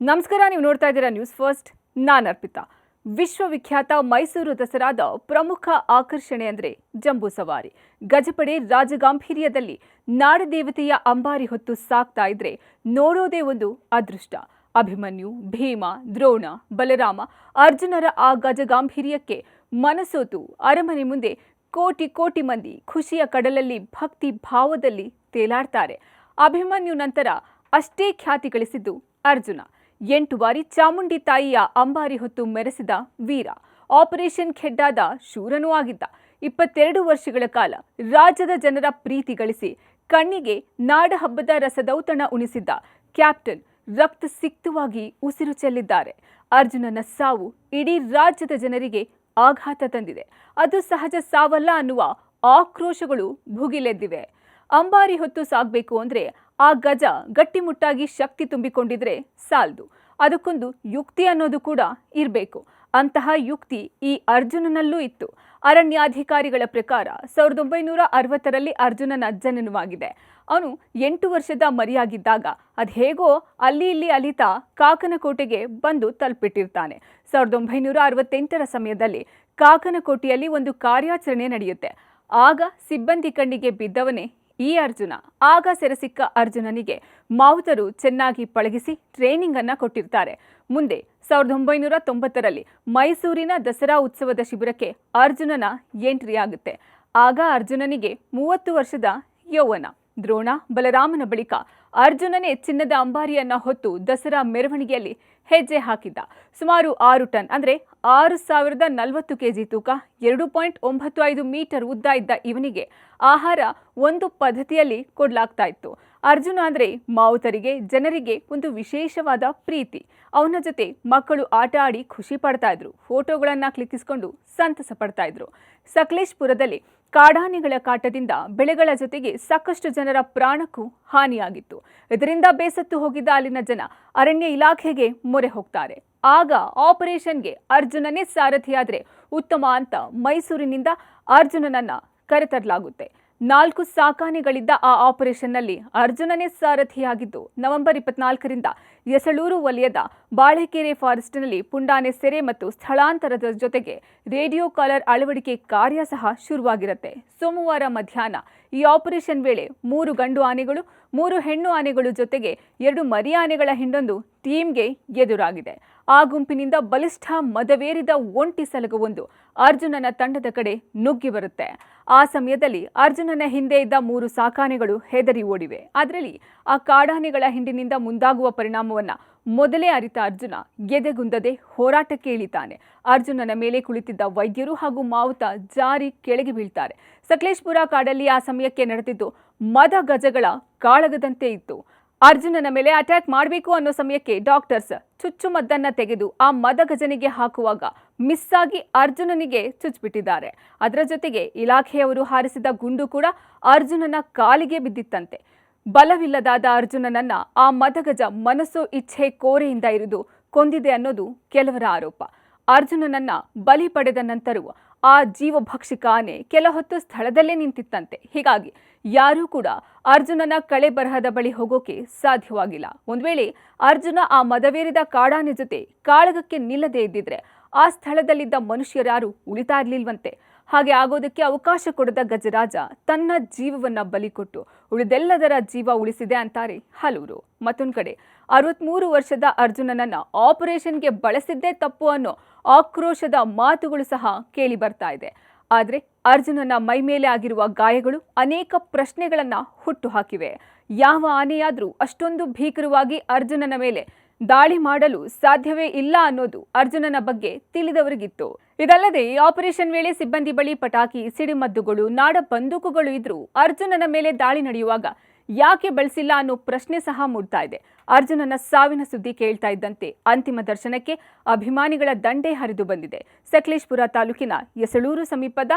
ನಮಸ್ಕಾರ, ನೀವು ನೋಡ್ತಾ ಇದ್ದೀರಾ ನ್ಯೂಸ್ ಫಸ್ಟ್. ನಾನು ಅರ್ಪಿತಾ. ವಿಶ್ವವಿಖ್ಯಾತ ಮೈಸೂರು ದಸರಾದ ಪ್ರಮುಖ ಆಕರ್ಷಣೆ ಅಂದರೆ ಜಂಬೂ ಸವಾರಿ. ಗಜಪಡೆ ರಾಜಗಾಂಭೀರ್ಯದಲ್ಲಿ ನಾಡದೇವತೆಯ ಅಂಬಾರಿ ಹೊತ್ತು ಸಾಕ್ತಾ ಇದ್ರೆ ನೋಡೋದೇ ಒಂದು ಅದೃಷ್ಟ. ಅಭಿಮನ್ಯು, ಭೀಮ, ದ್ರೋಣ, ಬಲರಾಮ, ಅರ್ಜುನರ ಆ ಗಜಗಾಂಭೀರ್ಯಕ್ಕೆ ಮನಸೋತು ಅರಮನೆ ಮುಂದೆ ಕೋಟಿ ಕೋಟಿ ಮಂದಿ ಖುಷಿಯ ಕಡಲಲ್ಲಿ ಭಕ್ತಿ ಭಾವದಲ್ಲಿ ತೇಲಾಡ್ತಾರೆ. ಅಭಿಮನ್ಯು ನಂತರ ಅಷ್ಟೇ ಖ್ಯಾತಿ ಗಳಿಸಿದ್ದು ಅರ್ಜುನ. 8 ಬಾರಿ ಚಾಮುಂಡಿ ತಾಯಿಯ ಅಂಬಾರಿ ಹೊತ್ತು ಮೆರೆಸಿದ ವೀರ. ಆಪರೇಷನ್ ಖೆಡ್ಡಾದ ಶೂರನೂ ಆಗಿದ್ದ. 22 ವರ್ಷಗಳ ಕಾಲ ರಾಜ್ಯದ ಜನರ ಪ್ರೀತಿ ಗಳಿಸಿ ಕಣ್ಣಿಗೆ ನಾಡ ಹಬ್ಬದ ರಸದೌತಣ ಉಣಿಸಿದ್ದ ಕ್ಯಾಪ್ಟನ್ ರಕ್ತ ಸಿಕ್ತವಾಗಿ ಉಸಿರು ಚೆಲ್ಲಿದ್ದಾರೆ. ಅರ್ಜುನನ ಸಾವು ಇಡೀ ರಾಜ್ಯದ ಜನರಿಗೆ ಆಘಾತ ತಂದಿದೆ. ಅದು ಸಹಜ ಸಾವಲ್ಲ ಅನ್ನುವ ಆಕ್ರೋಶಗಳು ಭುಗಿಲೆದ್ದಿವೆ. ಅಂಬಾರಿ ಹೊತ್ತು ಸಾಗಬೇಕು ಅಂದ್ರೆ ಆ ಗಜ ಗಟ್ಟಿಮುಟ್ಟಾಗಿ ಶಕ್ತಿ ತುಂಬಿಕೊಂಡಿದ್ರೆ ಸಾಲದು, ಅದಕ್ಕೊಂದು ಯುಕ್ತಿ ಅನ್ನೋದು ಕೂಡ ಇರಬೇಕು. ಅಂತಹ ಯುಕ್ತಿ ಈ ಅರ್ಜುನನಲ್ಲೂ ಇತ್ತು. ಅರಣ್ಯಾಧಿಕಾರಿಗಳ ಪ್ರಕಾರ 1960ರಲ್ಲಿ ಅರ್ಜುನನ ಜನನವಾಗಿದೆ. ಅವನು 8 ವರ್ಷದ ಮರಿಯಾಗಿದ್ದಾಗ ಅದೇಗೋ ಅಲ್ಲಿ ಇಲ್ಲಿ ಅಲಿತಾ ಕಾಕನಕೋಟೆಗೆ ಬಂದು ತಲುಪಿಟ್ಟಿರ್ತಾನೆ. 1968ರ ಸಮಯದಲ್ಲಿ ಕಾಕನಕೋಟೆಯಲ್ಲಿ ಒಂದು ಕಾರ್ಯಾಚರಣೆ ನಡೆಯುತ್ತೆ. ಆಗ ಸಿಬ್ಬಂದಿ ಕಣ್ಣಿಗೆ ಬಿದ್ದವನೇ ಈ ಅರ್ಜುನ. ಆಗ ಸೆರೆಸಿಕ್ಕ ಅರ್ಜುನನಿಗೆ ಮಾವುತರು ಚೆನ್ನಾಗಿ ಪಳಗಿಸಿ ಟ್ರೈನಿಂಗ್ ಅನ್ನ ಕೊಟ್ಟಿರ್ತಾರೆ. ಮುಂದೆ 1990ರಲ್ಲಿ ಮೈಸೂರಿನ ದಸರಾ ಉತ್ಸವದ ಶಿಬಿರಕ್ಕೆ ಅರ್ಜುನನ ಎಂಟ್ರಿ ಆಗುತ್ತೆ. ಆಗ ಅರ್ಜುನನಿಗೆ 30 ವರ್ಷದ ಯೌವನ. ದ್ರೋಣ, ಬಲರಾಮನ ಬಳಿಕ ಅರ್ಜುನನೇ ಚಿನ್ನದ ಅಂಬಾರಿಯನ್ನ ಹೊತ್ತು ದಸರಾ ಮೆರವಣಿಗೆಯಲ್ಲಿ ಹೆಜ್ಜೆ ಹಾಕಿದ್ದ. ಸುಮಾರು 6 ಟನ್ ಅಂದ್ರೆ 6040 ಕೆಜಿ ತೂಕ, 2.95 ಮೀಟರ್ ಉದ್ದ ಇದ್ದ ಇವನಿಗೆ ಆಹಾರ ಒಂದು ಪದ್ಧತಿಯಲ್ಲಿ ಕೊಡ್ಲಾಗ್ತಾ ಇತ್ತು. ಅರ್ಜುನ ಅಂದ್ರೆ ಮಾವುತರಿಗೆ, ಜನರಿಗೆ ಒಂದು ವಿಶೇಷವಾದ ಪ್ರೀತಿ. ಅವನ ಜೊತೆ ಮಕ್ಕಳು ಆಟ ಆಡಿ ಖುಷಿ ಪಡ್ತಾ ಇದ್ರು, ಫೋಟೋಗಳನ್ನ ಕ್ಲಿಕ್ಕಿಸಿಕೊಂಡು ಸಂತಸ ಪಡ್ತಾ ಇದ್ರು. ಸಕಲೇಶ್ಪುರದಲ್ಲಿ ಕಾಡಾನೆಗಳ ಕಾಟದಿಂದ ಬೆಳೆಗಳ ಜೊತೆಗೆ ಸಾಕಷ್ಟು ಜನರ ಪ್ರಾಣಕ್ಕೂ ಹಾನಿಯಾಗಿತ್ತು. ಇದರಿಂದ ಬೇಸತ್ತು ಹೋಗಿದ್ದ ಅಲ್ಲಿನ ಜನ ಅರಣ್ಯ ಇಲಾಖೆಗೆ ಮೊರೆ ಹೋಗ್ತಾರೆ. ಆಗ ಆಪರೇಷನ್ಗೆ ಅರ್ಜುನನೇ ಸಾರಥಿಯಾದ್ರೆ ಉತ್ತಮ ಅಂತ ಮೈಸೂರಿನಿಂದ ಅರ್ಜುನನನ್ನ ಕರೆತರಲಾಗುತ್ತೆ. 4 ಸಾಕಾನೆಗಳಿದ್ದ ಆ ಆಪರೇಷನ್ನಲ್ಲಿ ಅರ್ಜುನನೇ ಸಾರಥಿಯಾಗಿದ್ದು ನವೆಂಬರ್ 24ರಿಂದ ಯಸಳೂರು ವಲಯದ ಬಾಳೆಕೆರೆ ಫಾರೆಸ್ಟ್ನಲ್ಲಿ ಪುಂಡಾನೆ ಸೆರೆ ಮತ್ತು ಸ್ಥಳಾಂತರದ ಜೊತೆಗೆ ರೇಡಿಯೋ ಕಾಲರ್ ಅಳವಡಿಕೆ ಕಾರ್ಯ ಸಹ ಶುರುವಾಗಿರುತ್ತೆ. ಸೋಮವಾರ ಮಧ್ಯಾಹ್ನ ಈ ಆಪರೇಷನ್ ವೇಳೆ 3 ಗಂಡು ಆನೆಗಳು, 3 ಹೆಣ್ಣು ಆನೆಗಳು ಜೊತೆಗೆ 2 ಮರಿ ಆನೆಗಳ ಹಿಂಡೊಂದು ಟೀಮ್ಗೆ ಎದುರಾಗಿದೆ. ಆ ಗುಂಪಿನಿಂದ ಬಲಿಷ್ಠ ಮದವೇರಿದ ಒಂಟಿ ಸಲಗವೊಂದು ಅರ್ಜುನನ ತಂಡದ ಕಡೆ ನುಗ್ಗಿ ಬರುತ್ತೆ. ಆ ಸಮಯದಲ್ಲಿ ಅರ್ಜುನನ ಹಿಂದೆ ಇದ್ದ 3 ಸಾಕಾನೆಗಳು ಹೆದರಿ ಓಡಿವೆ. ಅದರಲ್ಲಿ ಆ ಕಾಡಾನೆಗಳ ಹಿಂಡಿನಿಂದ ಮುಂದಾಗುವ ಪರಿಣಾಮವನ್ನ ಮೊದಲೇ ಅರಿತ ಅರ್ಜುನ ಎದೆಗುಂದದೆ ಹೋರಾಟಕ್ಕೆ ಇಳಿತಾನೆ. ಅರ್ಜುನನ ಮೇಲೆ ಕುಳಿತಿದ್ದ ವೈದ್ಯರು ಹಾಗೂ ಮಾವುತ ಜಾರಿ ಕೆಳಗೆ ಬೀಳ್ತಾರೆ. ಸಕಲೇಶ್ಪುರ ಕಾಡಲ್ಲಿ ಆ ಸಮಯಕ್ಕೆ ನಡೆದಿದ್ದು ಮದ ಗಜಗಳ ಕಾಳಗದಂತೆ ಇತ್ತು. ಅರ್ಜುನನ ಮೇಲೆ ಅಟ್ಯಾಕ್ ಮಾಡಬೇಕು ಅನ್ನೋ ಸಮಯಕ್ಕೆ ಡಾಕ್ಟರ್ಸ್ ಚುಚ್ಚುಮದ್ದನ್ನ ತೆಗೆದು ಆ ಮದಗಜನಿಗೆ ಹಾಕುವಾಗ ಮಿಸ್ ಆಗಿ ಅರ್ಜುನನಿಗೆ ಚುಚ್ಚಿಬಿಟ್ಟಿದ್ದಾರೆ. ಅದರ ಜೊತೆಗೆ ಇಲಾಖೆಯವರು ಹಾರಿಸಿದ ಗುಂಡು ಕೂಡ ಅರ್ಜುನನ ಕಾಲಿಗೆ ಬಿದ್ದಿತ್ತಂತೆ. ಬಲವಿಲ್ಲದಾದ ಅರ್ಜುನನನ್ನ ಆ ಮದಗಜ ಮನಸ್ಸು ಇಚ್ಛೆ ಕೋರೆಯಿಂದ ಇರಿದು ಕೊಂದಿದೆ ಅನ್ನೋದು ಕೆಲವರ ಆರೋಪ. ಅರ್ಜುನನನ್ನ ಬಲಿ ಪಡೆದ ನಂತರವೂ ಆ ಜೀವಭಕ್ಷಿಕ ಆನೆ ಕೆಲ ಹೊತ್ತು ಸ್ಥಳದಲ್ಲೇ ನಿಂತಿತ್ತಂತೆ. ಹೀಗಾಗಿ ಯಾರೂ ಕೂಡ ಅರ್ಜುನನ ಕಳೆ ಬರಹದ ಬಳಿ ಹೋಗೋಕೆ ಸಾಧ್ಯವಾಗಿಲ್ಲ. ಒಂದ್ ವೇಳೆ ಅರ್ಜುನ ಆ ಮದವೇರಿದ ಕಾಡಾನೆ ಜೊತೆ ಕಾಳಗಕ್ಕೆ ನಿಲ್ಲದೇ ಇದ್ದಿದ್ರೆ ಆ ಸ್ಥಳದಲ್ಲಿದ್ದ ಮನುಷ್ಯರ್ಯಾರು ಉಳಿತಾ ಇರ್ಲಿಲ್ವಂತೆ. ಹಾಗೆ ಆಗೋದಕ್ಕೆ ಅವಕಾಶ ಕೊಡದ ಗಜರಾಜ ತನ್ನ ಜೀವವನ್ನ ಬಲಿ ಕೊಟ್ಟು ಉಳಿದೆಲ್ಲದರ ಜೀವ ಉಳಿಸಿದೆ ಅಂತಾರೆ ಹಲವರು. ಮತ್ತೊಂದು ಕಡೆ 63 ವರ್ಷದ ಅರ್ಜುನನನ್ನ ಆಪರೇಷನ್ಗೆ ಬಳಸಿದ್ದೇ ತಪ್ಪು ಅನ್ನೋ ಆಕ್ರೋಶದ ಮಾತುಗಳು ಸಹ ಕೇಳಿ ಬರ್ತಾ ಇದೆ. ಆದ್ರೆ ಅರ್ಜುನನ ಮೈ ಮೇಲೆ ಆಗಿರುವ ಗಾಯಗಳು ಅನೇಕ ಪ್ರಶ್ನೆಗಳನ್ನ ಹುಟ್ಟು ಹಾಕಿವೆ. ಯಾವ ಆನೆಯಾದ್ರೂ ಅಷ್ಟೊಂದು ಭೀಕರವಾಗಿ ಅರ್ಜುನನ ಮೇಲೆ ದಾಳಿ ಮಾಡಲು ಸಾಧ್ಯವೇ ಇಲ್ಲ ಅನ್ನೋದು ಅರ್ಜುನನ ಬಗ್ಗೆ ತಿಳಿದವರಿಗಿತ್ತು. ಇದಲ್ಲದೆ ಆಪರೇಷನ್ ವೇಳೆ ಸಿಬ್ಬಂದಿ ಬಳಿ ಪಟಾಕಿ, ಸಿಡಿಮದ್ದುಗಳು, ನಾಡ ಬಂದೂಕುಗಳು ಇದ್ರೂ ಅರ್ಜುನನ ಮೇಲೆ ದಾಳಿ ನಡೆಯುವಾಗ ಯಾಕೆ ಬಳಸಿಲ್ಲ ಅನ್ನೋ ಪ್ರಶ್ನೆ ಸಹ ಮೂಡ್ತಾ ಇದೆ. ಅರ್ಜುನನ ಸಾವಿನ ಸುದ್ದಿ ಕೇಳ್ತಾ ಇದ್ದಂತೆ ಅಂತಿಮ ದರ್ಶನಕ್ಕೆ ಅಭಿಮಾನಿಗಳ ದಂಡೇ ಹರಿದು ಬಂದಿದೆ. ಸಕಲೇಶ್ಪುರ ತಾಲೂಕಿನ ಯಸಳೂರು ಸಮೀಪದ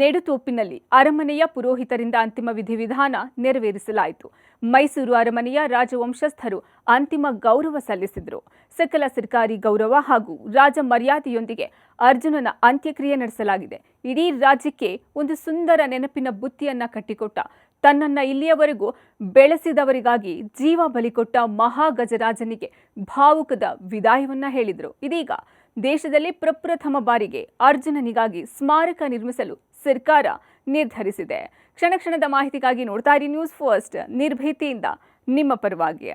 ನೆಡುತೋಪಿನಲ್ಲಿ ಅರಮನೆಯ ಪುರೋಹಿತರಿಂದ ಅಂತಿಮ ವಿಧಿವಿಧಾನ ನೆರವೇರಿಸಲಾಯಿತು. ಮೈಸೂರು ಅರಮನೆಯ ರಾಜವಂಶಸ್ಥರು ಅಂತಿಮ ಗೌರವ ಸಲ್ಲಿಸಿದ್ರು. ಸಕಲ ಸರ್ಕಾರಿ ಗೌರವ ಹಾಗೂ ರಾಜ ಮರ್ಯಾದೆಯೊಂದಿಗೆ ಅರ್ಜುನನ ಅಂತ್ಯಕ್ರಿಯೆ ನಡೆಸಲಾಗಿದೆ. ಇಡೀ ರಾಜ್ಯಕ್ಕೆ ಒಂದು ಸುಂದರ ನೆನಪಿನ ಬುತ್ತಿಯನ್ನ ಕಟ್ಟಿಕೊಟ್ಟ ತನ್ನನ್ನ ಇಲ್ಲಿಯವರೆಗೂ ಬೆಳೆಸಿದವರಿಗಾಗಿ ಜೀವ ಬಲಿಕೊಟ್ಟ ಮಹಾಗಜರಾಜನಿಗೆ ಭಾವುಕದ ವಿದಾಯವನ್ನ ಹೇಳಿದರು. ಇದೀಗ ದೇಶದಲ್ಲಿ ಪ್ರಪ್ರಥಮ ಬಾರಿಗೆ ಅರ್ಜುನನಿಗಾಗಿ ಸ್ಮಾರಕ ನಿರ್ಮಿಸಲು ಸರ್ಕಾರ ನಿರ್ಧರಿಸಿದೆ. ಕ್ಷಣ ಕ್ಷಣದ ಮಾಹಿತಿಗಾಗಿ ನೋಡ್ತಾ ಇರಿ ನ್ಯೂಸ್ ಫಸ್ಟ್, ನಿರ್ಭೀತಿಯಿಂದ ನಿಮ್ಮ ಪರವಾಗಿ.